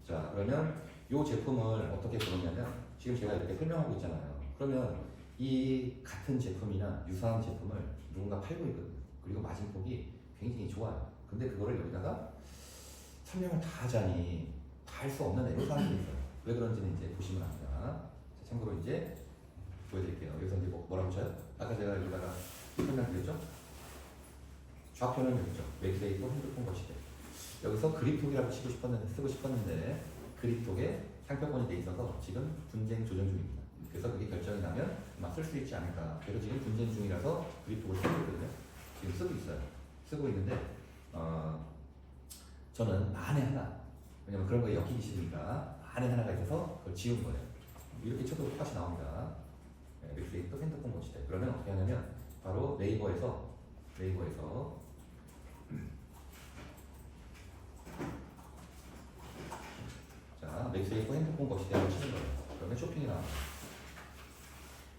자, 그러면 이 제품을 어떻게 고르냐면 지금 제가 이렇게 설명하고 있잖아요. 그러면 이 같은 제품이나 유사한 제품을 누군가 팔고 있거든요. 그리고 마진폭이 굉장히 좋아요. 근데 그거를 여기다가 설명을 다 하자니 다 할 수 없는 애로사항이 있어요. 왜 그런지는 이제 보시면 압니다. 자, 참고로 이제 보여드릴게요. 여기서 이제 뭐라고 쳐요? 아까 제가 여기다가 설명드렸죠? 좌표는 여기죠. 웹세이프 핸드폰 거치대. 여기서 그립톡이라고 쓰고 싶었는데 그립톡에 상표권이 돼 있어서 지금 분쟁 조정 중입니다. 그래서 그게 결정이 나면 아마 쓸 수 있지 않을까. 그래서 지금 분쟁 중이라서 그립톡을 쓰고 있거든요. 지금 쓰고 있어요. 쓰고 있는데 저는 만에 하나, 왜냐면 그런 거에 엮이기 싫으니까 만에 하나가 있어서 그걸 지운 거예요. 이렇게 쳐도 똑같이 나옵니다. 웹세이프 핸드폰 거치대. 그러면 어떻게 하냐면 바로 네이버에서 자, 웹세이프 핸드폰 거치대를 치는 거예요. 그러면 쇼핑이 나옵니다.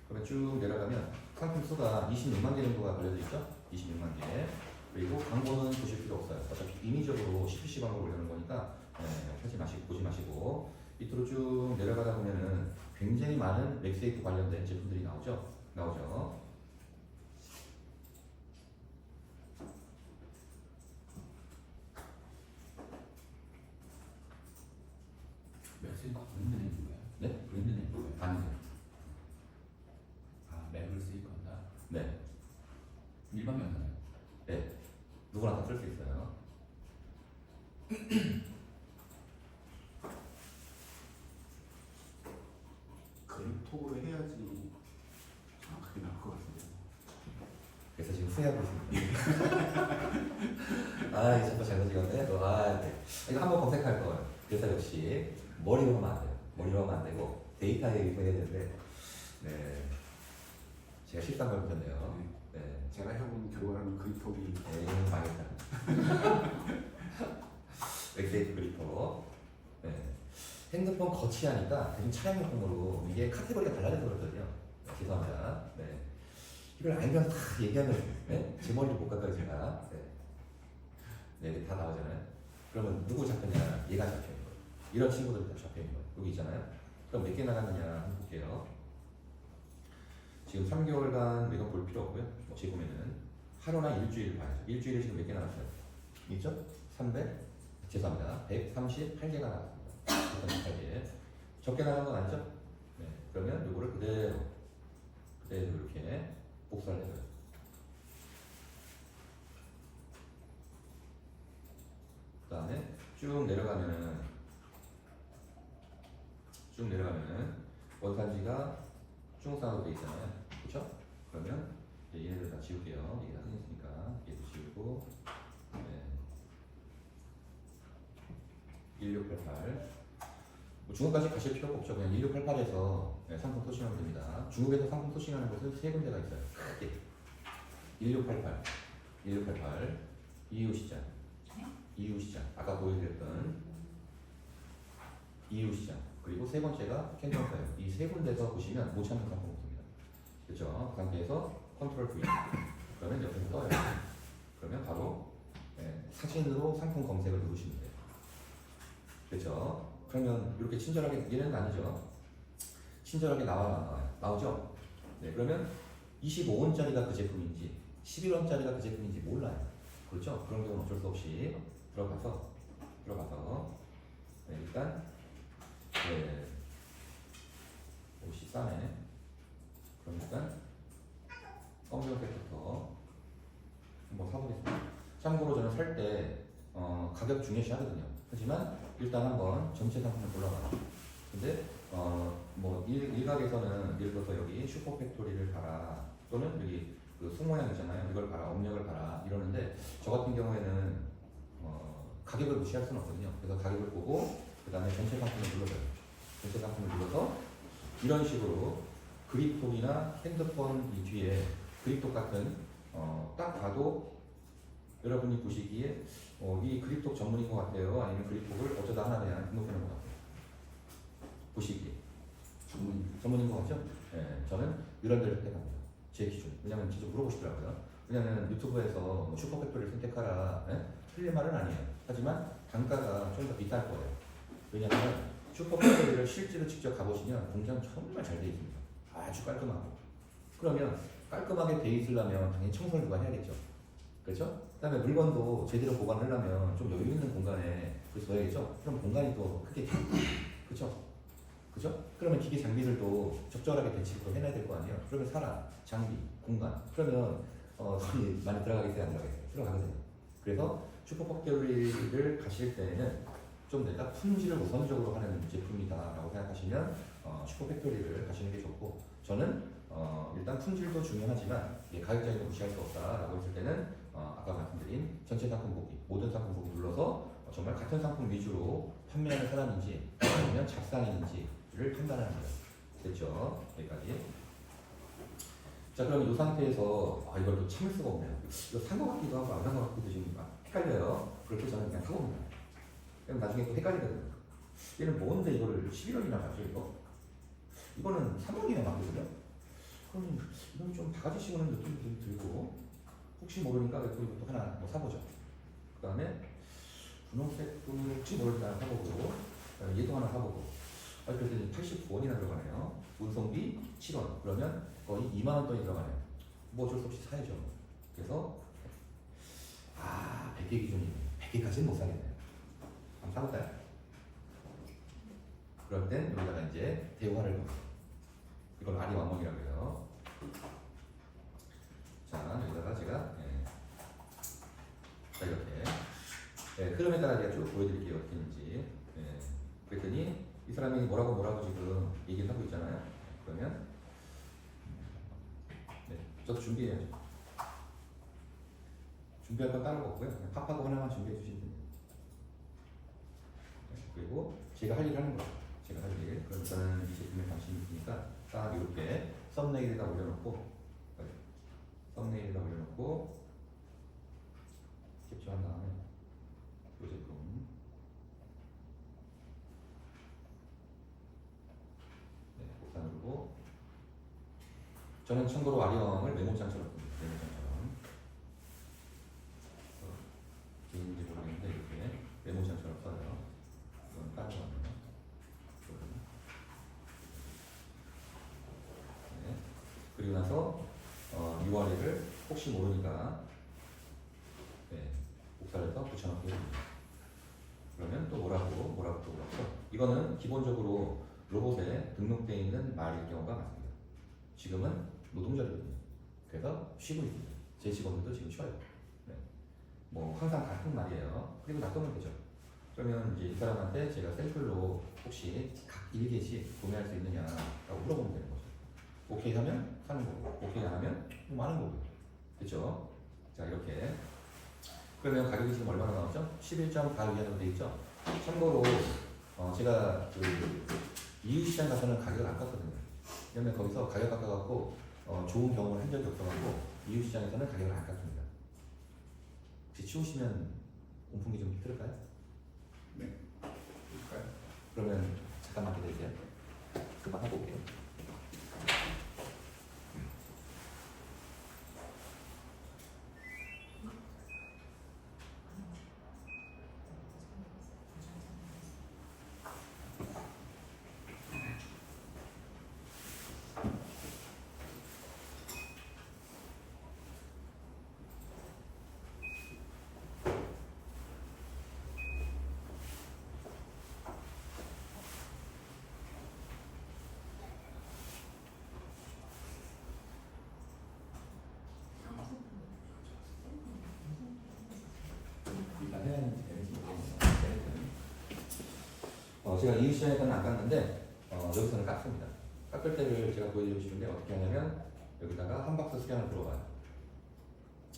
그러면 쭉 내려가면 상품 수가 26만 개 정도가 걸려져 있죠? 26만 개. 그리고 광고는 보실 필요 없어요. 어차피 인위적으로 CPC 광고 올려놓은 거니까 하지 마시고 보지 마시고 밑으로 쭉 내려가다 보면은 굉장히 많은 웹세이프 관련된 제품들이 나오죠. 웹세이프 브랜드는 뭐예요? 네? 브랜드는 뭐예요? 아니죠. 아, 맥을 세이프 한다? 네. 일반 명사나요? 네. 누구나 다 쓸 수 있어요. 그립톡으로 해야지 정확하게 나올 것 같은데. 그래서 지금 후회하고 있습니다. 아, 이 자꾸 잘못 찍었네. 네. 이거 한번 검색할 거예요. 그래서 역시 머리로 하면 안 돼요. 머리로 하면 안 되고 데이터에 의존해야 되는데, 네, 제가 실수한 걸 보셨네요. 네, 제가 해본 결과는 그립톡이 망했다. 웹세이프 그리퍼. 네. 핸드폰 거치하니까 요즘 차량용품으로 이게 카테고리가 달라져서 그렇거든요. 죄송합니다. 네. 이걸 알면 다 얘기하면 제 머리를 못 깎아요 제가. 네, 다 나오잖아요. 그러면 누구 잡혔냐? 얘가 잡혀 있는 거예요. 이런 친구들이 다 잡혀 있는 거예요. 여기 있잖아요. 그럼 몇 개 나갔느냐 한번 볼게요. 지금 3개월간 매각 볼 필요 없고요. 어찌 보면은 하루나 일주일 봐야죠. 일주일에 지금 몇 개 나갔어요? 있죠? 138개가 나갔습니다. 138개. 적게 나간 건 아니죠? 네. 그러면 요거를 그대로 이렇게 복사를 해줘요. 그 다음에 쭉 내려가면은 원산지가 중국산으로 되어 있잖아요. 그렇죠? 그러면 이제 얘네들 다 지울게요. 얘가 생겼으니까 얘도 지우고, 네. 1688. 뭐 중국까지 가실 필요가 없죠. 그냥 1688에서 상품 소싱하면 됩니다. 중국에서 상품 소싱하는 곳은 세 군데가 있어요. 크게 1688 이웃시장, 아까 보여드렸던 이웃시장, 그리고 세 번째가 캔ton파이어. 이 세 군데서 보시면 못 찾는 상품 없습니다. 그렇죠? 그 상태에서 컨트롤 V. 그러면 옆에서 떠요. 그러면 바로 사진으로 상품 검색을 누르시면 돼요. 그렇죠? 그러면 이렇게 친절하게, 얘는 아니죠. 친절하게 나오죠? 네, 그러면 25원짜리가 그 제품인지 11원짜리가 그 제품인지 몰라요. 그렇죠? 그런 경우는 어쩔 수 없이 들어가서 일단 옷이 싸네. 그럼 일단 검정색부터 한번 사보겠습니다. 참고로 저는 살 때 가격 중요시 하거든요. 하지만 일단 한번 전체 상품을 골라봐요. 근데 뭐 일각에서는 예를 들어서 여기 슈퍼팩토리를 봐라, 또는 여기 그 송모양 있잖아요. 이걸 봐라, 업력을 봐라 이러는데, 저 같은 경우에는 가격을 무시할 수는 없거든요. 그래서 가격을 보고 그 다음에 전체 상품을 눌러줘요. 전체 상품을 눌러서 이런 식으로 그립톡이나 핸드폰 이 뒤에 그립톡 같은 딱 봐도 여러분이 보시기에 이 그립톡 전문인 것 같아요, 아니면 그립톡을 어쩌다 하나 대한 등록하는 것 같아요. 보시기에 전문인 것 같죠? 네, 저는 이런 데를 선택합니다. 제 기준. 왜냐면 진짜 물어보시더라고요. 왜냐면 유튜브에서 뭐 슈퍼팩토리를 선택하라, 틀린 말은 아니에요. 하지만 단가가 좀 더 비쌀 거예요. 왜냐하면 슈퍼팩토리를 실제로 직접 가보시면 공장 정말 잘 돼 있습니다. 아주 깔끔하고. 그러면 깔끔하게 돼 있으려면 당연히 청소를 누가 해야겠죠. 그렇죠? 그다음에 물건도 제대로 보관하려면 좀 여유 있는 공간에 둬야겠죠. 그럼 공간이 또 크게 그렇죠? 그죠? 그러면 기계 장비들도 적절하게 배치를 해놔야 될 거 아니에요. 그러면 사람, 장비, 공간. 그러면 돈이 많이 들어가겠어요, 안 들어가겠어요? 들어가거든요. 그래서 슈퍼팩토리를 가실 때는 좀 내가 품질을 우선적으로 하는 제품이다라고 생각하시면 슈퍼팩토리를 가시는 게 좋고, 저는 일단 품질도 중요하지만 가격 차이도 무시할 수 없다라고 했을 때는 아까 말씀드린 전체 상품 보기, 모든 상품 보기 눌러서 정말 같은 상품 위주로 판매하는 사람인지 아니면 잡상인지를 판단하는 거예요. 됐죠? 여기까지. 자, 그럼 이 상태에서 이걸 또 참을 수가 없네요. 이거 산 것 같기도 하고 안 산 것 같기도 지금 막 헷갈려요. 그럴 때 저는 그냥 사고 옵니다. 그럼 나중에 또 헷갈리거든요. 얘는 뭔데 이거를 11원이나 받죠 이거? 이거는 3원이나 받거든요. 그럼 이건 좀 바가지 씌우는 느낌이 들고 혹시 모르니까 또 하나 뭐 사보죠. 그 다음에 분홍색도 혹시 모르니까 사보고 얘도 하나 사보고 그랬더니 89원이나 들어가네요. 운송비 7원. 그러면 거의 2만원 돈이 들어가네요. 뭐 어쩔 수 없이 사야죠. 그래서 100개 기준이네. 100개까지는 못 사겠네요. 한번 사볼까요? 그럴 땐 여기다가 이제 대화를 넣어요. 이걸 아리 왕멍이라고 해요. 자, 여기다가 제가 자 이렇게 흐름에 따라 제가 쭉 보여드릴게요. 어떻게 했는지. 그랬더니 이 사람이 뭐라고 지금 얘기를 하고 있잖아요. 그러면 저도 준비해야죠. 준비할 건 따로 없고요. 그냥 팝하고 하나만 준비해 주시면 됩니다. 그리고 제가 할 일을 하는 거예요. 제가 할 일. 그럼 저는 이 제품에 관심이 있으니까 딱 이렇게 썸네일에다 올려놓고 캡처한 다음에 이 제품 복사 누르고 저는 참고로 아리왕을 메모장처럼 씁니다. 메모장처럼 개인인지 모르겠는데 이렇게 메모장처럼 써요. 이건 따로 합니다. 그리고 나서 URL을 혹시 모르니까 복사를 해서 붙여넣기 해줍니다. 그러면 또 뭐라고 이거는 기본적으로 로봇에 등록되어 있는 말일 경우가 많습니다. 지금은 노동절이거든요. 그래서 쉬고 있습니다. 제 직원들도 지금 쉬어요. 뭐 항상 같은 말이에요. 그리고 놔두면 되죠. 그러면 이제 이 사람한테 제가 샘플로 혹시 각 1개씩 구매할 수 있느냐라고 물어보면 되는 거죠. 오케이 하면 사는 거고, 오케이 안 하면 마는 거고. 됐죠? 자, 이렇게. 그러면 가격이 지금 얼마나 나왔죠? 11.4위안으로 되어 있죠? 참고로 제가 이유시장 가서는 가격을 안 깎거든요. 왜냐면 거기서 가격 깎아갖고 좋은 경험을 한 적이 없어갖고 이유시장에서는 가격을 안 깎습니다. 혹시 치우시면 온풍기 좀 틀을까요? 네. 그러면 잠깐만 기다리세요. 금방 하고 올게요. 제가 이유시장에서는 안 깎는데 여기서는 깎습니다. 깎을 때를 제가 보여드리고 싶은데 어떻게 하냐면 여기다가 한 박스 수량을 들어봐요.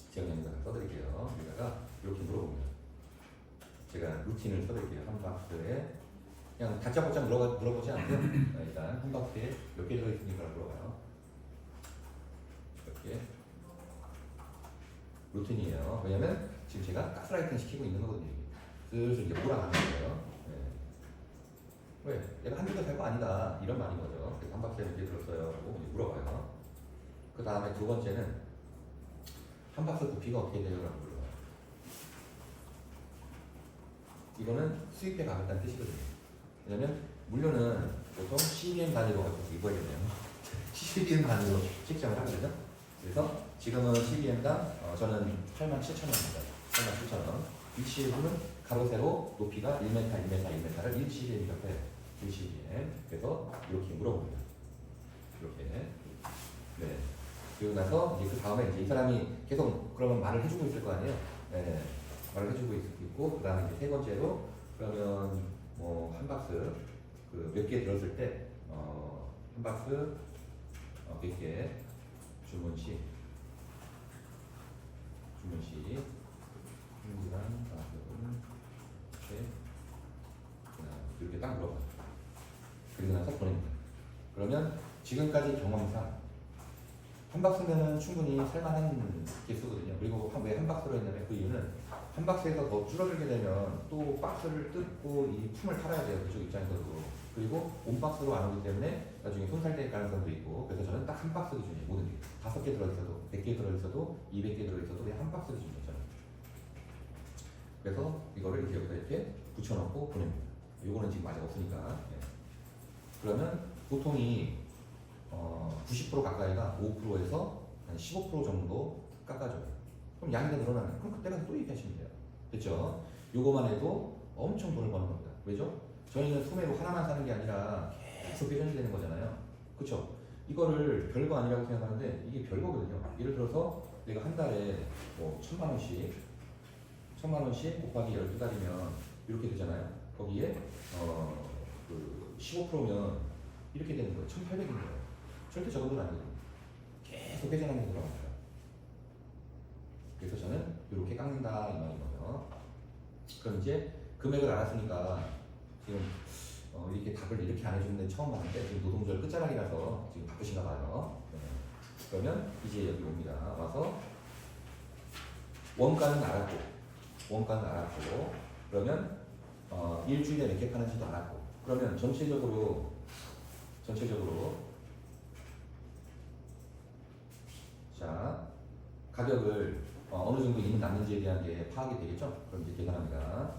제가 여기다가 써드릴게요. 여기다가 이렇게 물어봅니다. 제가 루틴을 써드릴게요. 한 박스에 그냥 다짜고짜 물어보지 않고요. 일단 한 박스에 몇 개 들어있으니까 물어봐요. 이렇게 루틴이에요. 왜냐면 지금 제가 가스라이팅 시키고 있는 거거든요. 슬슬 이제 몰아가는 거예요. 왜? 내가 한두 개 살 거 아니다. 이런 말인 거죠. 그래서 한 박스에 몇 개 들었어요. 라고 물어봐요. 그 다음에 두 번째는 한 박스 부피가 어떻게 돼요? 라고 물어봐요. 이거는 수입해 가겠다는 뜻이거든요. 왜냐면 물류는 보통 CBM 단위로 가지고 입어야겠네요. CBM 단위로 책정을 하거든요. 그래서 지금은 CBM당 저는 87,000원입니다. 87,000원. 이 CBM은 가로 세로 높이가 1m, 1m, 1m를 1CBM이라고 해요. 1CBM. 그래서 이렇게 물어봅니다. 이렇게. 네. 그리고 나서 이제 그 다음에 이제 이 사람이 계속 그러면 말을 해주고 있을 거 아니에요. 네. 말을 해주고 있고 그 다음에 이제 세 번째로 그러면 뭐 한 박스 그 몇 개 들었을 때 한 박스 몇 개 주문시 한국이랑 이렇게 딱 물어봐요. 그리고 나서 보냅니다. 그러면 지금까지 경험상 한 박스면은 충분히 살만한 개수거든요. 그리고 왜 한 박스로 했냐면 그 이유는 한 박스에서 더 줄어들게 되면 또 박스를 뜯고 이 품을 팔아야 돼요. 그쪽 입장에서도. 그리고 온 박스로 안 오기 때문에 나중에 손살될 가능성도 있고 그래서 저는 딱 한 박스 기준이에요. 모든 게 5개 들어있어도 100개 들어있어도 200개 들어있어도 그냥 한 박스 기준이에요. 저는. 그래서 이거를 이렇게 여기다 이렇게 붙여놓고 보냅니다. 요거는 지금 아직 없으니까. 네. 그러면 보통이 90% 가까이가 5%에서 한 15% 정도 깎아줘요. 그럼 양이 늘어나는. 그럼 그때 가서 또 얘기하시면 돼요. 됐죠? 요거만 해도 엄청 돈을 버는 겁니다. 왜죠? 저희는 소매로 하나만 사는 게 아니라 계속 회전이 되는 거잖아요. 그쵸? 이거를 별거 아니라고 생각하는데 이게 별거거든요. 예를 들어서 내가 한 달에 뭐 1,000만 원씩 곱하기 12달이면 이렇게 되잖아요. 거기에 그 15%면 이렇게 되는 거예요. 1,800인 거예요. 절대 저 정도는 아니거든요. 계속 회전하는 게 들어갑니다. 그래서 저는 이렇게 깎는다 이 말인 거예요. 그럼 이제 금액을 알았으니까 지금 이렇게 답을 이렇게 안 해주는데 처음 봤는데 지금 노동절 끝자락이라서 지금 바쁘신가 봐요. 네. 그러면 이제 여기 옵니다. 와서 원가는 알았고 그러면 일주일에 몇 개 파는지도 알았고 그러면 전체적으로 자 가격을 어느 정도 이미 남는지에 대한 게 파악이 되겠죠? 그럼 이제 계산합니다.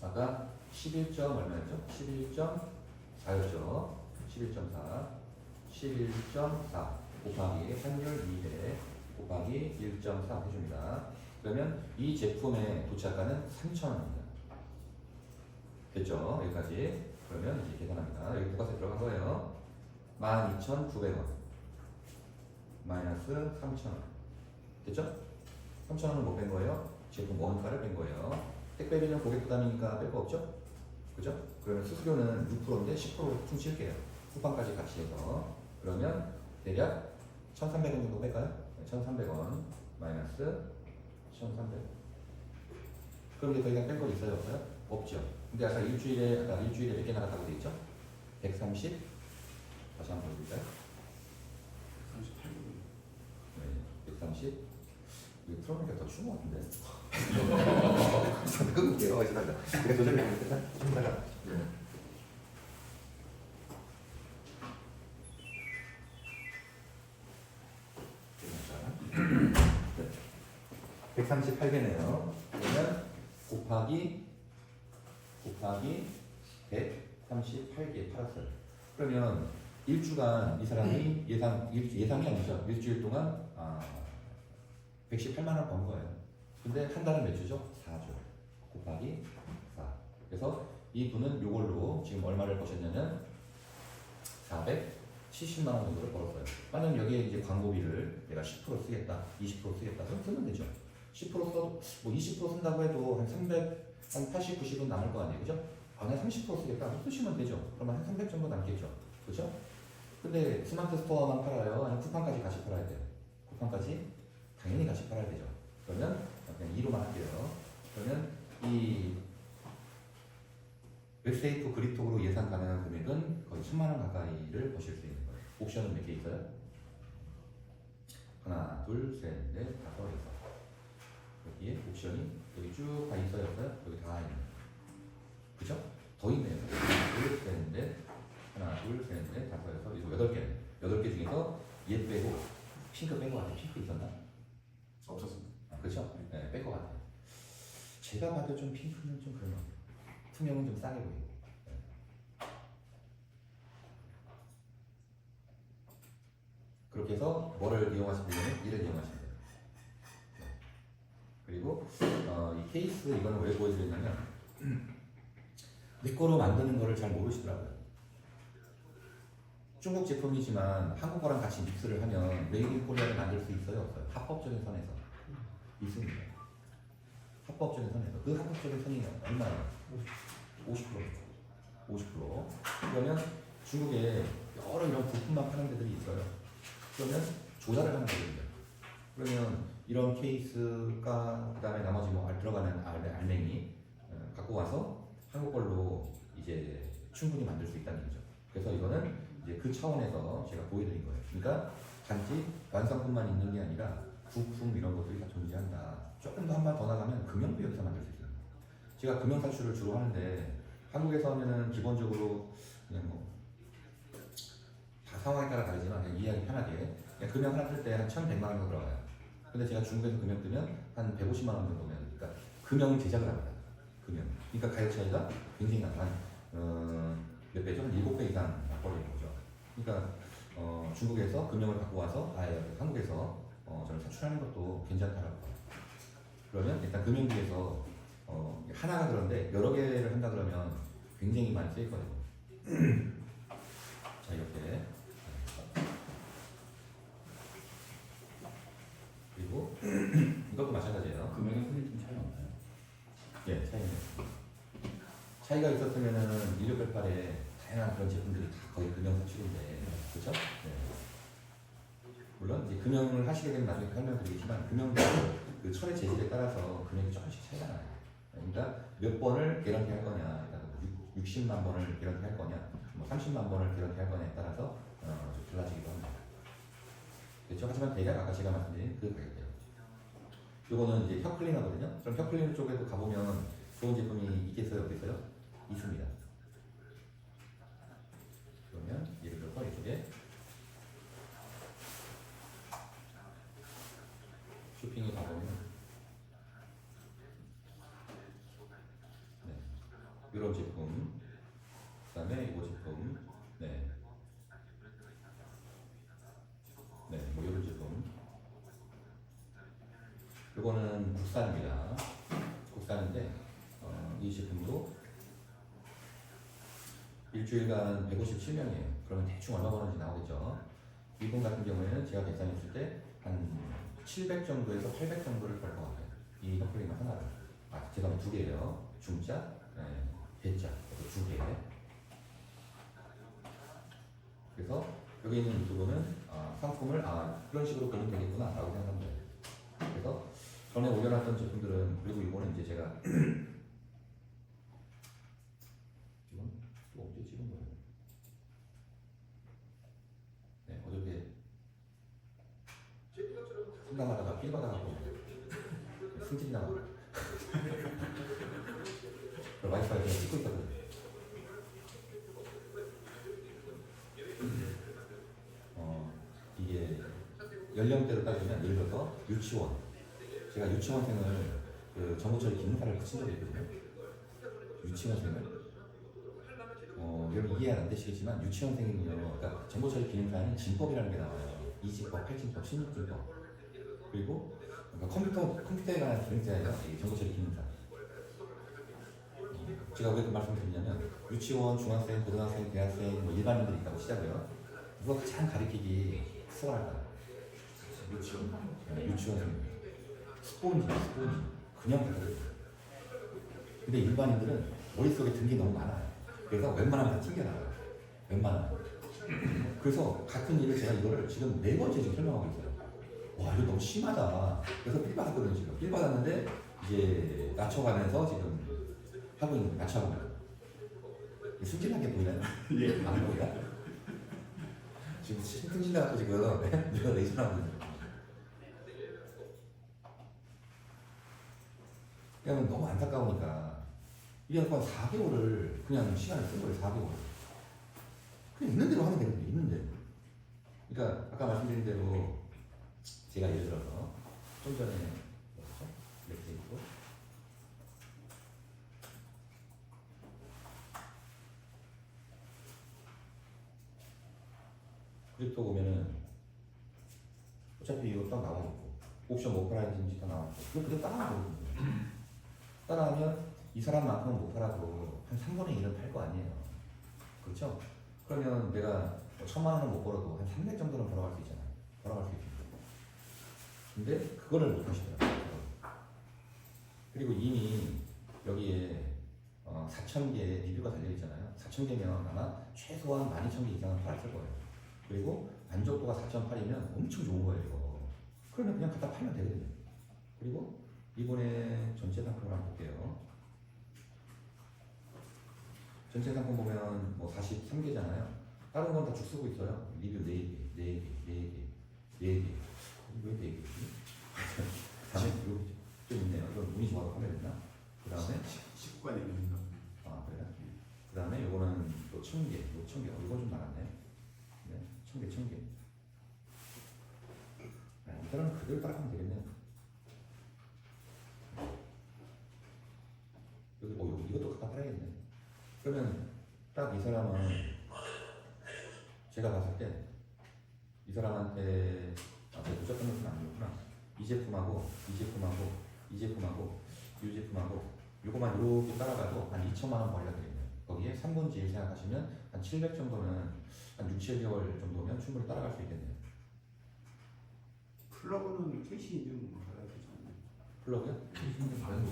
아까 11점 얼마였죠? 11.4였죠? 11.4 곱하기 환율 200 곱하기 1.4 해줍니다. 그러면 이 제품의 도착가는 3,000원입니다. 됐죠? 여기까지. 그러면 이제 계산합니다. 여기 부가세 들어간 거예요. 12,900원 마이너스 3,000원. 됐죠? 3,000원은 뭐 뺀 거예요? 제품 원가를 뺀 거예요. 택배비는 고객 부담이니까 뺄 거 없죠? 그죠? 그러면 수수료는 6%인데 10% 퉁칠게요. 쿠팡까지 같이 해서. 그러면 대략 1,300원 정도 뺄까요? 1,300원 마이너스 1,300원. 그럼 이제 더 이상 뺄 거 있어요? 없어요? 없죠. 근데 아까 일주일에 몇 개 나갔다고 돼 있죠? 130? 다시 한번 보여드릴까요? 38분. 네, 130. 이거 틀어놓으니까 더 추운 것 같은데. 끊을게요. 이러다가 내가 조절해보겠다. 좀 이따가. 138개네요. 그러면 곱하기 138개 팔았어요. 그러면 일주간 이 사람이 예상이 아니죠. 일주일 동안 118만 원 번 거예요. 근데 한 달은 몇 주죠? 4주 곱하기 4. 그래서 이 분은 요걸로 지금 얼마를 버셨냐면 470만 원 정도를 벌었어요. 만약 여기에 이제 광고비를 내가 10% 쓰겠다, 20% 쓰겠다, 그럼 쓰면 되죠. 10% 써도 뭐 20% 쓴다고 해도 한 300, 한 80, 90은 남을 거 아니에요, 그죠? 그냥 30% 쓰겠다, 쓰시면 되죠. 그러면 한 300 정도 남겠죠, 그죠? 근데 스마트 스토어만 팔아요, 아니면 쿠팡까지 같이 팔아야 돼요. 쿠팡까지 당연히 같이 팔아야 되죠. 그러면 그냥 2로만 할게요. 그러면 이 웹세이프 그립톡으로 예상 가능한 금액은 거의 1,000만 원 가까이를 버실 수 있는 거예요. 옵션은 몇 개 있어요? 하나, 둘, 셋, 넷, 다섯, 여섯. 여기에 옵션이 여기 쭉 다 있어요, 없어요? 여기 다 있네요. 그죠? 더 있네요. 둘, 셋, 넷, 하나, 둘, 셋, 넷, 다섯, 여섯, 일곱, 8개. 8개 중에서 얘 빼고 핑크 뺀 거 같아요. 핑크 있었나? 없었습니다. 그렇죠? 네, 뺄 것 같아요. 제가 봐도 좀 핑크는 좀 그런 것 같아요. 투명은 좀 싸게 보이고. 네. 그렇게 해서 뭐를 이용하시면 되냐면 이를 이용하시면 돼요. 네. 그리고 이 케이스 이거는 왜 보여드렸냐면 내 거로 만드는 거를 잘 모르시더라고요. 중국 제품이지만 한국어랑 같이 믹스를 하면 메이드 인 코리아를 만들 수 있어요, 없어요? 합법적인 선에서 있습니다. 합법적인 선에서 그 합법적인 선이 얼마예요? 50%. 50%. 그러면 중국에 여러 이런 부품만 파는 데들이 있어요. 그러면 조달을 하는 거거든요. 그러면 이런 케이스가 그다음에 나머지 뭐 들어가는 알맹이 갖고 와서 한국 걸로 이제 충분히 만들 수 있다는 얘기죠. 그래서 이거는 이제 그 차원에서 제가 보여드린 거예요. 그러니까 단지 완성품만 있는 게 아니라 부품 이런 것들이 다 존재한다. 조금 더 한 번 더 나가면 금형도 여기서 만들 수 있어요. 제가 금형 탈출을 주로 하는데 한국에서 하면은 기본적으로 그냥 뭐 다 상황에 따라 다르지만 그냥 이해하기 편하게 그냥 금형 하나 뜰 때 한 1,100만 원 정도 들어가요. 근데 제가 중국에서 금형 뜨면 한 150만 원 정도면 그러니까 금형 제작을 합니다. 금형. 그러니까 가격 차이가 굉장히 나요. 몇 배죠? 한 7배 이상 벌어지는 거죠. 그러니까 중국에서 금형을 갖고 와서 한국에서 저는 사출하는 것도 괜찮다라고 봐요. 그러면 일단 금형기에서 하나가 그런데 여러 개를 한다 그러면 굉장히 많이 쓰일 거예요. 자 이렇게 그리고 이것도 마찬가지예요. 금액의 크기 좀 차이 없나요? 예, 차이가 있었으면은 1688에 다양한 그런 제품들이 다 거의 금형 사출인데, 그렇죠? 네. 물론 이제 금형을 하시게 되면 나중에 설명드리겠지만 금형도 그 철의 재질에 따라서 금형이 조금씩 차이가 나요. 그러니까 몇 번을 개런티 할 거냐, 60만 번을 개런티 할 거냐, 뭐 30만 번을 개런티 할 거냐에 따라서 좀 달라지기도 합니다. 그렇죠? 하지만 대략 아까 제가 말씀드린 그 가격대요. 요거는 이제 혀 클리너거든요. 그럼 혀 클리너 쪽에도 가보면 좋은 제품이 있겠어요, 없겠어요? 있습니다. 그러면 예를 들어서 이쪽에 쇼핑에 가보면 네, 이런 제품, 그 다음에 이거 제품, 네, 뭐 이런 제품. 이거는 국산입니다. 국산인데 이 제품도 일주일간 157명이에요. 그러면 대충 얼마 버는지 나오겠죠. 이분 같은 경우에는 제가 계산했을 때 한 700 정도에서 800 정도를 벌 것 같아요. 이 혀클리너 하나를. 제가 두 개예요. 중자, 대자, 두 개. 그래서 여기 있는 유튜브는 상품을 그런 식으로 보면 되겠구나 라고 생각하면 돼요. 그래서 전에 올려놨던 제품들은, 그리고 이거는 이제 제가 이건 또 언제 찍은 거예요? 네, 어저께 상담하다가 필 받아가고 승질 나고 와이파이 그냥 찍고 있거든요. 이게 연령대로 따지면 예를 들어서 유치원, 제가 유치원생을 그 정보처리 기능사를 붙인 적이 있거든요. 유치원생을 여러분 이해 안 되시겠지만 유치원생은요, 그러니까 정보처리 기능사는 진법이라는 게 나와요. 2진법, 8진법, 16진법. 그리고 그러니까 컴퓨터에 관한 기능자예요. 이 정보처리 기능사. 제가 왜 그 말씀을 드리냐면 유치원, 중학생, 고등학생, 대학생, 뭐 일반인들이 있다고 시작해요. 누가 가장 가르치기 수월할까요? 유치원생. 스폰지. 그냥 가르쳐요. 근데 일반인들은 머릿속에 든 게 너무 많아요. 그래서 웬만하면 다 튕겨나가요. 웬만하면. 그래서 같은 일을 제가 이거를 지금 4번째 지금 설명하고 있어요. 와, 이거 너무 심하다. 그래서 필 받았거든요, 지금. 필 받았는데 이제 낮춰가면서 지금 하고 있는, 낮춰가면서. 승진하게 보이나요? 예. 안 보이나? 지금 승진나갖고 지금 내가 레이저하고 있는. 그냥 너무 안타까우니까 이게 한 4개월을 그냥 시간을 쓴 거예요. 4개월. 그냥 있는 대로 하면 되거든요. 있는 대로. 그러니까 아까 말씀드린 대로 제가 예를 들어서 좀 전에 뭐였죠? 렉테이프 크립토 보면은 어차피 이거 딱 나와 있고 옵션 못 팔아야지 다 나와 있고 그거 그대로 따라가거든요. 따라하면 이 사람만큼은 못 팔아도 한 3분의 1은 팔 거 아니에요. 그렇죠? 그러면 내가 1,000만 원은 못 벌어도 한 300 정도는 벌어갈 수 있잖아요. 벌어갈 수 있죠. 근데 그거를 못 하시더라고요. 그리고 이미 여기에 4,000개의 리뷰가 달려있잖아요. 4,000개면 아마 최소한 12,000개 이상은 팔았을 거예요. 그리고 만족도가 4.8이면 엄청 좋은 거예요, 이거. 그러면 그냥 갖다 팔면 되거든요. 그리고 이번에 전체 상품을 한번 볼게요. 전체 상품 보면 뭐 43개잖아요. 다른 건 다 쭉 쓰고 있어요. 리뷰 4개, 4개, 4개, 4개. 왜 4개지? 다음에 이거 좀 있네요. 이건 운이 좋아서 판매됐나? 그 다음에 19가 내면인가? 아 그래요? 그 다음에 요거는 또 1,000개, 요 1,000개. 이건 좀 나갔네. 네, 1,000개, 1,000개. 이 사람은 그대로 따라가면 되겠네요. 여기 뭐 이것도 갖다 팔아야겠네. 그러면 딱 이 사람은 제가 봤을 때 이 사람한테 제가 무조건 것은 아니었구나. 이 제품하고 이 제품하고 이 제품하고 이 제품하고 요거만 이렇게 따라가도 한 2천만 원 벌려야 되겠네요. 거기에 3분의 1 생각하시면 한 700 정도는 한 6, 7개월 정도면 충분히 따라갈 수 있겠네요. 플러그는 캐시 인증 받아야 되지 않나요? 플러그요? 근데 다른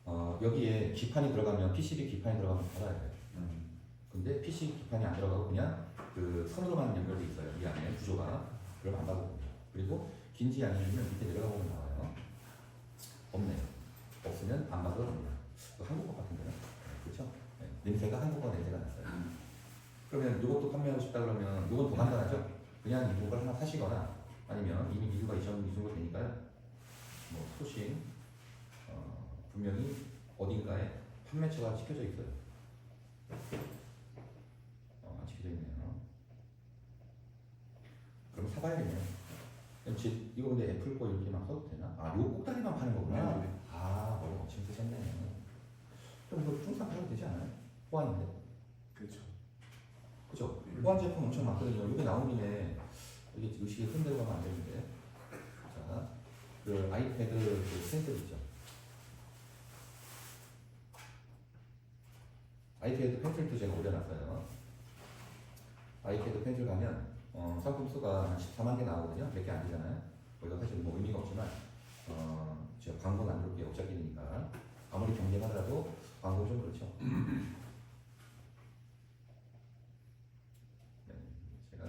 거 여기에 기판이 들어가면 PCB 기판이 들어가면 받아야 돼요. 근데 PC 기판이 안 들어가고 그냥 그 선으로만 연결돼 있어요. 이 안에 구조가. 그럼 안 받거든요. 그리고 긴지 아니면 밑에 내려가 보면 나와요. 없네요. 없으면 안 받아도 됩니다. 한국 것 같은데요. 네, 그렇죠? 네, 냄새가 한국어 냄새가 났어요. 그러면 이것도 판매하고 싶다 그러면 이건 더 간단하죠? 그냥 이걸 하나 사시거나 아니면 이미 기술가 이 정도 되니까요. 뭐 소식 분명히 어딘가에 판매처가 찍혀져 있어요. 찍혀져 있네요. 그럼 사봐야겠네요. 이거 근데 애플 거 이렇게 막 써도 되나? 요 꼭다리만 파는 거구나. 네. 머리 엄청 쓰셨네. 그럼 이거 중상 팔아도 되지 않아요? 호환인데. 그렇죠. 그죠? 호환 제품 엄청 많거든요. 여기 나온 김에 이게 의식이 흔들고 가면 안 되는데. 자, 그 아이패드 그 펜슬 있죠? 아이패드 펜슬도 제가 올려놨어요. 아이패드 펜슬 가면 상품 수가 한 14만 개 나오거든요. 몇 개 안 되잖아요. 이거 사실 뭐 의미가 없지만 제가 광고는 안 들을게요. 업자끼리니까 아무리 경쟁하더라도 광고 좀 그렇죠. 네, 제가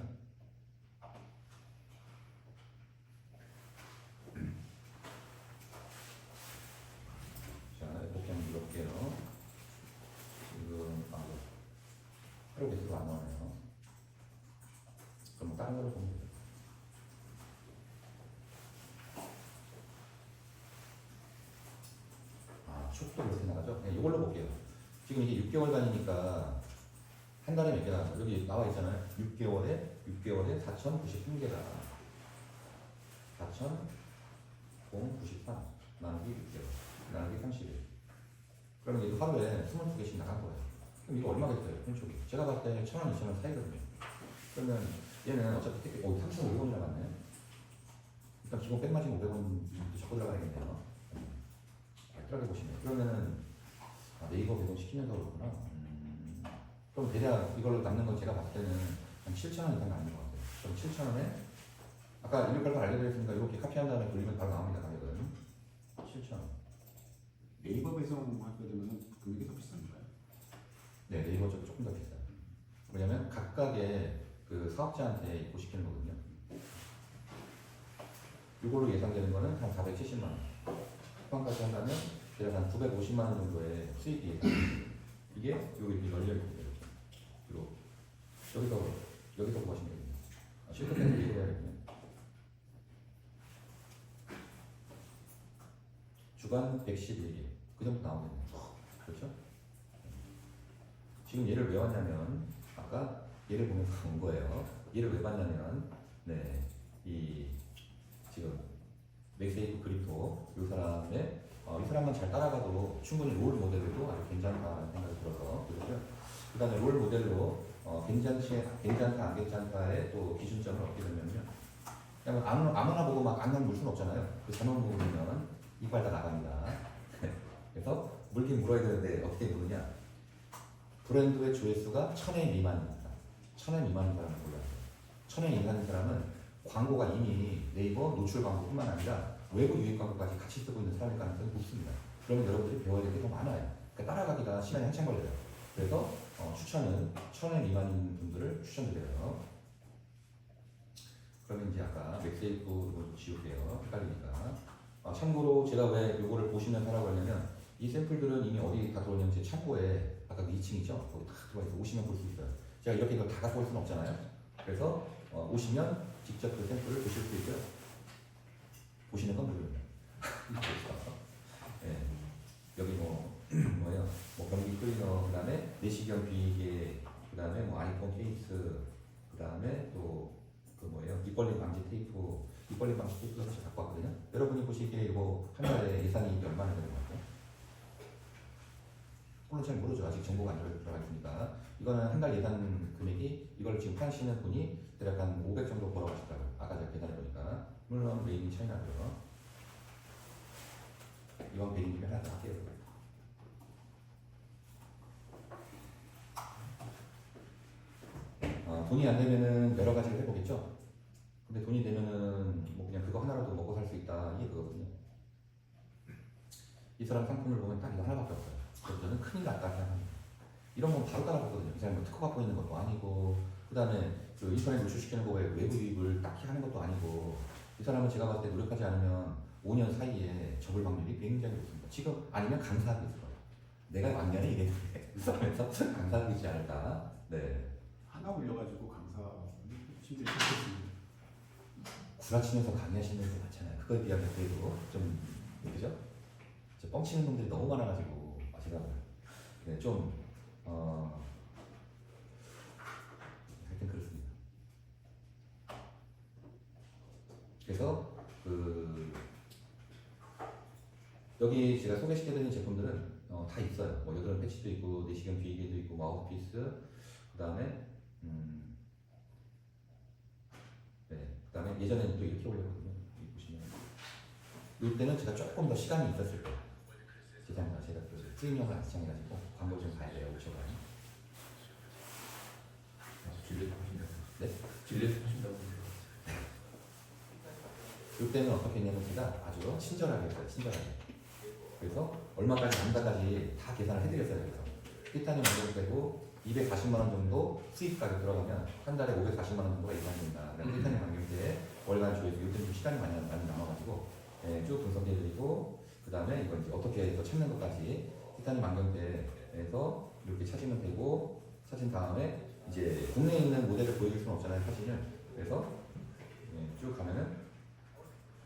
자 이렇게 한번 눌러볼게요. 지금 하루 개수가 안 나와요. 그럼 다른 걸로 보면 되죠. 축도 이렇게 나가죠? 네, 이걸로 볼게요. 지금 이게 6개월간이니까 한 달에 몇 개나 여기 나와 있잖아요. 6개월에 4,093개가 4,093 나누기 6개월 나누기 30일. 그러면 이거 하루에 22개씩 나간 거예요. 그럼 이거 얼마겠어요? 왼쪽이. 제가 봤을 때 1,000원, 2,000원 사이거든요. 그러면 얘는 어차피 택배 3,500원 나갔네. 일단 기본 백마진 500원 적고 들어가야겠네요. 편하게 보시면. 그러면은 네이버 배송 시키면서 그렇구나. 그럼 대략 이걸로 남는 건 제가 봤을 때는 한 7,000원 이상 남는 것 같아요. 그럼 7,000원에 아까 1688 알려드렸으니까 이렇게 카피한 다음에 돌리면 바로 나옵니다. 가격은 7,000원. 네이버 배송 하게 되면 금액이 더 비싼가요? 네, 네이버 쪽이 조금 더 비싸요. 왜냐면 각각의 그 사업자한테 입고시키는 거거든요. 이걸로 예상되는 거는 한 470만 원. 후반까지 한다면 대략 한 950만 원 정도의 수익이 예상. 이게 여기 열려 있거든요. 그리고 여기서 보시면 되겠네요. 실컷해서 얘기해야겠네요. 주간 111개 그 정도 나오겠네요. 그렇죠? 지금 얘를 왜 왔냐면 아까 얘를 보면서 온 거예요. 얘를 왜 봤냐면 이 지금 맥세이프 그립토 이 사람의 이 사람만 잘 따라가도 충분히 롤 모델로 아주 괜찮다는 생각이 들어서 그렇죠. 그 다음에 롤 모델로 괜찮다 안 괜찮다의 또 기준점을 얻게 되면요. 그냥 아무나 보고 막 안경 물 수는 없잖아요. 그 잘못 물으면 이빨 다 나갑니다. 그래서 물긴 물어야 되는데 어떻게 물으냐? 브랜드의 조회수가 1000회 미만입니다. 1000회 미만인 사람을 골라야 돼요. 1000회 이상인 사람은 광고가 이미 네이버 노출 광고뿐만 아니라 외부 유입 광고까지 같이 쓰고 있는 사람일 가능성이 높습니다. 그러면 여러분들이 배워야 될 게 더 많아요. 그러니까 따라가기가 시간이 한참 걸려요. 그래서 추천은 1000회 미만인 분들을 추천드려요. 그러면 이제 아까 맥세이프 지울게요. 헷갈리니까. 참고로 제가 왜 요거를 보시면 하라고 하냐면 이 샘플들은 이미 어디 다 들어오냐면 제 창고에 아까 그 2층이죠? 거기 다 들어와 있어. 오시면 볼 수 있어요. 제가 이렇게 이걸 다 갖고 올 수는 없잖아요. 그래서 오시면 직접 그 샘플을 보실 수 있고요. 보시는 건 무료입니다. 네. 여기 뭐예요? 뭐 변기 클리너, 그 다음에 내시경 비계, 그 다음에 뭐 아이폰 케이스, 그 다음에 또 그 뭐예요? 입벌림 방지 테이프, 입벌림 방지 테이프가 사실 갖고 왔거든요. 여러분이 보시기에 이거 한 달에 예산이 얼마나 되는 것 같아요? 물론 잘 모르죠. 아직 정보가 안 들어가 있으니까. 이거는 한 달 예산 금액이 이걸 지금 파시는 분이 대략 한 500 정도 벌어가시더라고요. 아까 제가 계산해 보니까. 물론 메인이 차이 나고요. 이건 메인이 하나 더 할게요. 돈이 안 되면은 여러 가지를 해보겠죠. 근데 돈이 되면은 뭐 그냥 그거 하나라도 먹고 살 수 있다 이게 그거거든요. 이 사람 상품을 보면 딱 이거 하나밖에 없어요. 그래서 저는 큰일 났다 생각합니다. 이런 건 바로 따라가거든요. 이 사람이 뭐 특허 갖고 있는 것도 아니고, 그 다음에 그 인터넷 노출시키는 거에 외부 유입을 딱히 하는 것도 아니고, 이 사람은 제가 봤을 때 노력하지 않으면 5년 사이에 접을 확률이 굉장히 높습니다. 지금 아니면 강사하고 있을 거예요. 내가 왕년에 이랬는데 이 사람에서 강사하고 있지 않을까. 네. 하나 올려가지고 강사 심지어 시켰습니다. 구라치면서 강의하시는 분들 많잖아요. 그거에 비하면 그래도 좀 그죠? 저 뻥치는 놈들이 너무 많아가지고 아시더라고요. 네, 좀 하여튼 그렇습니다. 그래서 여기 제가 소개시켜드린 제품들은 다 있어요. 뭐 여드름 패치도 있고 내시경 비계도 있고 마우스피스, 그 다음에 그다음에 예전에는 또 이렇게 올렸거든요. 여기 보시면 이때는 제가 조금 더 시간이 있었을 때 죄송합니다. 제가 그 프리미엄을 안 시청해가지고 광고 좀 봐야 돼요. 5초 간. 질레 하신다고. 네? 질레 하신다고. 이때는 어떻게 했냐면 제가 아주 친절하게 했어요. 친절하게. 그래서 얼마까지 남다까지 다 계산을 해드렸어요. 그래서 티타늄 만족되고 240만 원 정도 수입 가격 들어가면 한 달에 540만 원 정도가 예상된다. 티타늄 만족대 월간 조회수 요즘 좀 시간이 많이 남아가지고 쭉 분석해드리고, 그 다음에 이거 이제 어떻게 해서 찾는 것까지 티타늄 만족대에서 이렇게 찾으면 되고, 찾은 다음에 이제 국내에 있는 모델을 보여줄 수는 없잖아요. 사진을. 그래서 쭉 가면은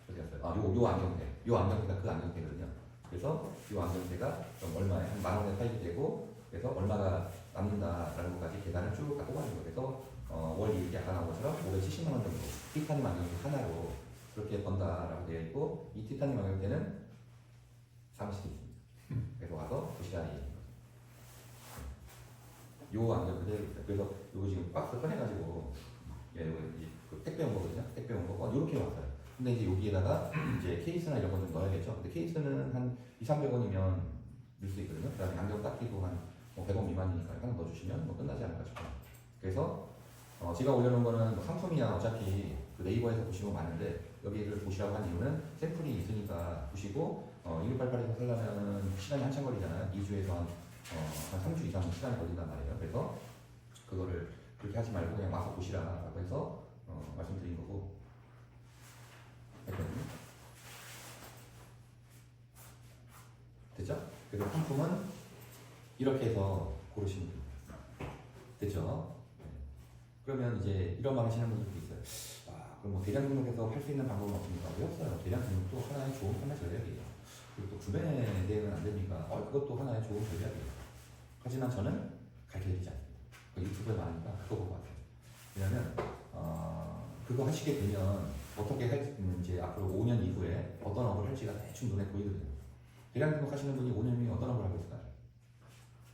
어디 갔어요? 요 안경테. 요 안경테가 그 안경테거든요. 그래서 요 안경테가 좀 얼마에 한 10,000원에 팔게 되고, 그래서 얼마가 남는다라는 것까지 계산을 쭉 갖고 가는 거예요. 그래서 월 이익이 아까 나온 것처럼 570만 원 정도 티타늄 안경테 하나로 그렇게 번다라고 되어 있고, 이 티타늄 안경테는 사무실에 있습니다. 그래서 와서 보시라 이 요 안경 그대로 있어요. 그래서 요거 지금 박스 꺼내가지고 요거 그 택배 온 거거든요. 택배 온 거 요렇게 왔어요. 근데 이제 여기에다가 이제 케이스나 이런 거 좀 넣어야겠죠. 근데 케이스는 한 200~300원이면 넣을 수 있거든요. 그 다음에 안경 닦기도 한 100원 미만이니까 하나 넣어주시면 뭐 끝나지 않을까 싶어요. 그래서 제가 올려놓은 거는 뭐 상품이야 어차피 그 네이버에서 보시면 많은데 여기를 보시라고 한 이유는 샘플이 있으니까 보시고 1688에서 살려면 시간이 한참 걸리잖아요. 2주에서 한 3주 이상 시간이 걸린단 말이에요. 그래서 그거를 그렇게 하지 말고 그냥 와서 보시라고 해서 말씀드린 거고. 됐죠? 그래서 상품은 이렇게 해서 고르시면 됩니다. 됐죠? 네. 그러면 이제 이런 말 하시는 분들도 있어요. 그럼 뭐 대량 등록해서 할 수 있는 방법은 없습니까? 왜 없어요? 대량 등록도 하나의 좋은 판매 전략이에요. 그리고 또 구매 대행은 안 됩니까? 그것도 하나의 좋은 전략이에요. 하지만 저는 가르쳐드리지 않습니다. 유튜브에 많으니까 그거 보고 하세요. 왜냐면 그거 하시게 되면 어떻게 할지 앞으로 5년 이후에 어떤 업을 할지가 대충 눈에 보이거든요. 대량 등록하시는 분이 5년 후에 어떤 업을 하고 있을까요?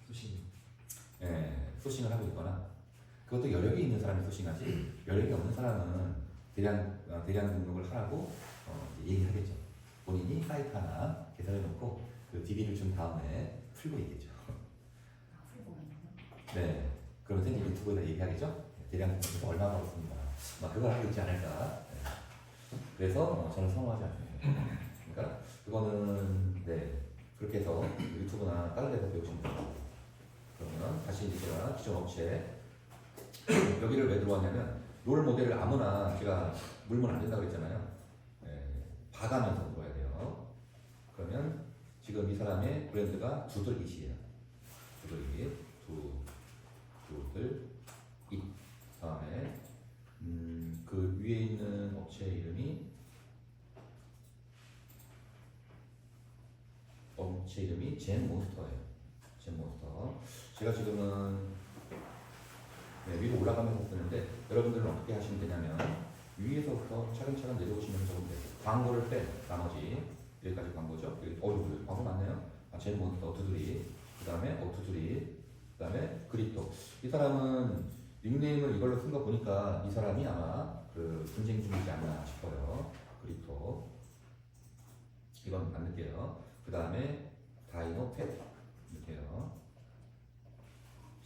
소싱. 소싱을 하고 있거나, 그것도 여력이 있는 사람이 소싱하지 여력이 없는 사람은 대량 등록을 하라고 이제 얘기하겠죠. 본인이 사이트 하나 개설해놓고 그 DB를 준 다음에 풀고 있겠죠. 네. 그러면서 이제 유튜브에다 얘기하겠죠. 대량 등록해서 얼마 받았습니다. 막 그걸 하고 있지 않을까. 네. 그래서 저는 선호하지 않습니다. 그러니까 그거는 네 그렇게 해서 유튜브나 다른 데서 배우시면 돼요. 그러면 다시 이제 제가 기존 업체 여기를 왜 들어왔냐면 롤 모델을 아무나 제가 물면 안 된다고 했잖아요. 봐가면서 물어야 돼요. 그러면 지금 이 사람의 브랜드가 두들잇이에요. 두들잇, 두들잇. 다음에 그 위에 있는 업체 이름이 젠몬스터예요. 젠몬스터. 제가 지금은 위로 올라가면서 쓰는데 여러분들은 어떻게 하시면 되냐면 위에서부터 차근차근 내려오시면 좋은데 광고를 뺀 나머지 여기까지 광고죠. 여기 광고 맞네요. 젠몬스터 두드리 그 다음에 두드리 그 다음에 그립토. 이 사람은 닉네임을 이걸로 쓴 거 보니까 이 사람이 아마 그 분쟁 중이지 않나 싶어요. 그립토 이건 안 넣을게요. 그 다음에 다이노팻 이렇게요.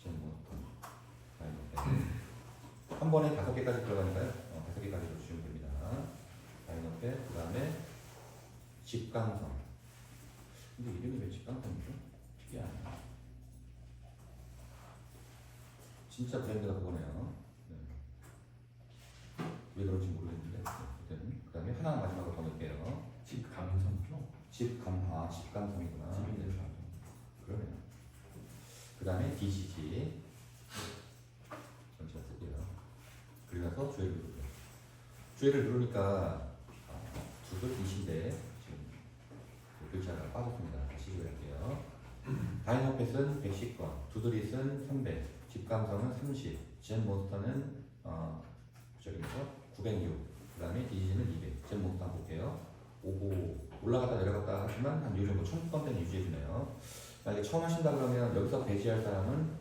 젠몬스터 다이노팻 한 번에 5개까지 들어가니까요. 5개까지 넣으시면 됩니다. 다이노팻 그 다음에 집강성. 근데 이름이 왜 집강성이죠? 특이하네. 진짜 브랜드가 그거네요. 네. 왜 그런지 모르겠는데 그 다음에 하나 마지막으로 더 넣을게요. 집감성이죠? 집감성이구나. 집인데 잘. 그러네요. 그 다음에 DCG 전체가 쓸게요. 그리고 주의를 누르고요. 주의를 누르니까 두들잇인데 지금 글자가 빠졌습니다. 다시 조회할게요. 다이노팻은 110건, 두들잇은 300, 집감성은 30, 젠몬스터는 저기서 906, 그 다음에 DCG는 200. 젠몬스터 한번 볼게요. 오고 올라갔다 내려갔다 하지만 한 요 정도 1000건대는 유지해주네요. 만약에 처음 하신다 그러면 여기서 배제할 사람은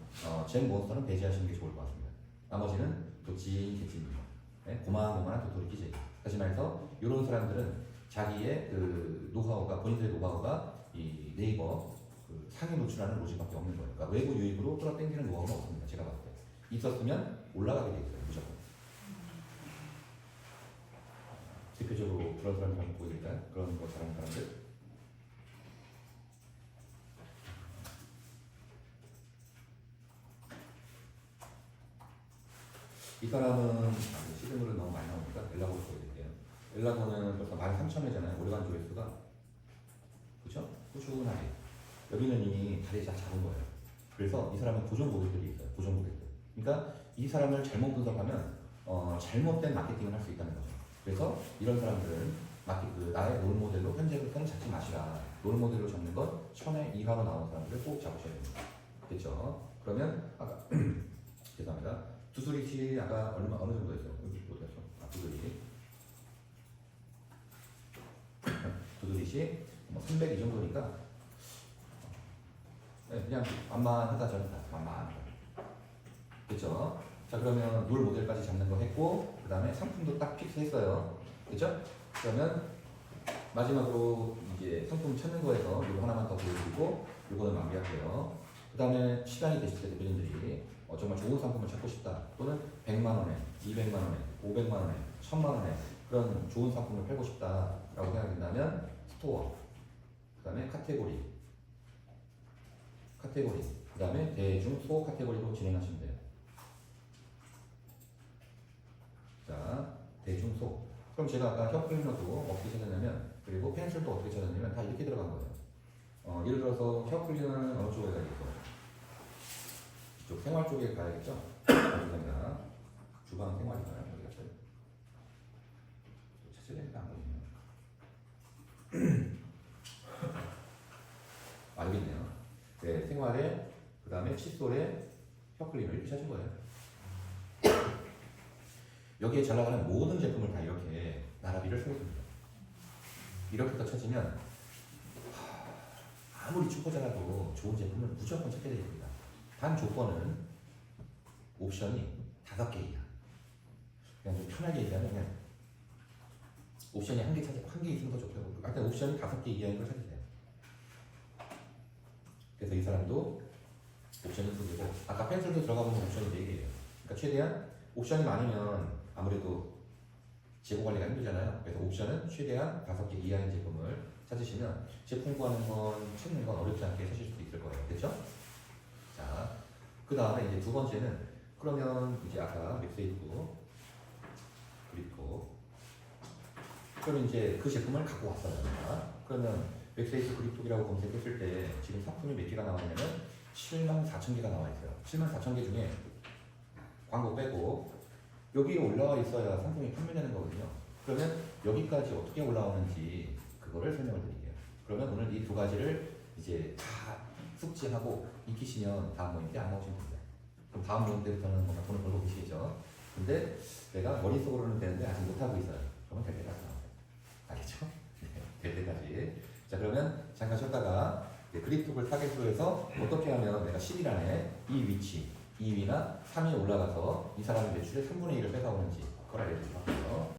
젠몬스터는 배제하시는 게 좋을 것 같습니다. 나머지는 도찐 개찐입니다. 네? 고만고만한 도토리 기재. 다시 말해서 이런 사람들은 자기의 그 노하우가 본인들의 노하우가 이 네이버 그 상위 노출하는 로직밖에 없는 거예요. 그러니까 외부 유입으로 끌어당기는 노하우는 없습니다. 제가 봤을 때 있었으면 올라가게 돼 있어요. 무조건. 대표적으로 그런 사람들 한번 보여드릴까요? 그런 거 잘하는 사람들. 이 사람은 시드물을 너무 많이 나오니까 엘라고를 보여드릴게요. 엘라고는 벌써 13,000회잖아요. 올해간 조회수가. 그렇죠? 꾸준하게. 여기는 이미 다리 다 잡은 거예요. 그래서 이 사람은 고정 고객들이 있어요. 고정 고객들. 그러니까 이 사람을 잘못 분석하면 잘못된 마케팅을 할 수 있다는 거죠. 그래서 이런 사람들은 나의 롤모델로 현재부터는 잡지 마시라. 롤모델로 잡는 건 1000회 이하로 나온 사람들을 꼭 잡으셔야 됩니다. 됐죠? 그러면 아까 죄송합니다. 두드릿이 아까 어느 정도 했어요? 어디 갔어? 두드릿이 뭐 300 이 정도니까 그냥 만만하다 저렇다. 만만하다. 그렇죠? 자 그러면 롤 모델까지 잡는 거 했고 그 다음에 상품도 딱 픽스했어요. 그렇죠? 그러면 마지막으로 이제 상품 찾는 거에서 이거 하나만 더 보여드리고 이거는 마무리할게요. 그 다음에 시간이 되실 때 대표님들이 정말 좋은 상품을 찾고 싶다 또는 100만 원에, 200만 원에, 500만 원에, 1000만 원에 그런 좋은 상품을 팔고 싶다라고 생각된다면 스토어, 그 다음에 카테고리, 그 다음에 대중, 소 카테고리로 진행하시면 돼요. 자, 대중, 소. 그럼 제가 아까 혀클리너도 어떻게 찾았냐면 그리고 펜슬도 어떻게 찾았냐면 다 이렇게 들어간 거예요. 예를 들어서 혀클리너는 어느 쪽에 가야겠죠? 이쪽 생활 쪽에 가야겠죠? 죄송합니다. 주방 생활인가요? 어디 갔어요? 찾아야 되니까 안 보이네요. 여기 있네요. 네, 생활에 그 다음에 칫솔에 혀클리너 이렇게 찾은 거예요. 여기에 잘 나가는 모든 제품을 다 이렇게 나라비를 세워줍니다. 이렇게 더 찾으면 아무리 초보자라도 좋은 제품을 무조건 찾게 됩니다. 단 조건은 옵션이 5개 이하. 그냥 좀 편하게 얘기하면 그냥 옵션이 한 개 있으면 더 좋고요. 하여튼 옵션이 5개 이하인 걸 찾으세요. 그래서 이 사람도 옵션이 2개고 아까 펜슬도 들어가 보면 옵션이 4개예요. 그러니까 최대한 옵션이 많으면 아무래도 재고 관리가 힘들잖아요. 그래서 옵션은 최대한 5개 이하인 제품을 찾으시면 제품 구하는 건 찾는 건 어렵지 않게 찾으실 수 있을 거예요. 됐죠? 자, 그 다음에 이제 두 번째는 그러면 이제 아까 웹세이프 그립고 그럼 이제 그 제품을 갖고 왔어요. 내가. 그러면 웹세이프 그립톡이라고 검색했을 때 지금 상품이 몇 개가 나왔냐면 74,000개가 나와 있어요. 74,000개 중에 광고 빼고 여기에 올라와 있어야 상품이 판매되는 거거든요. 그러면 여기까지 어떻게 올라오는지 그거를 설명을 드릴게요. 그러면 오늘 이 두 가지를 이제 다 숙지하고 익히시면 다음 모임 때 안 나오시면 됩니다. 그럼 다음 모임 때부터는 뭔가 돈을 벌고 계시겠죠. 근데 내가 머릿속으로는 되는데 아직 못하고 있어요. 그러면 될 때까지 나와요. 알겠죠? 네, 될 때까지. 자, 그러면 잠깐 쉬었다가 그립톡을 타겟으로 해서 어떻게 하면 내가 10일 안에 이 위치 2위나 3위에 올라가서 이 사람의 매출의 3분의 1을 뺏어오는지 그걸 알려드리려고 합니다.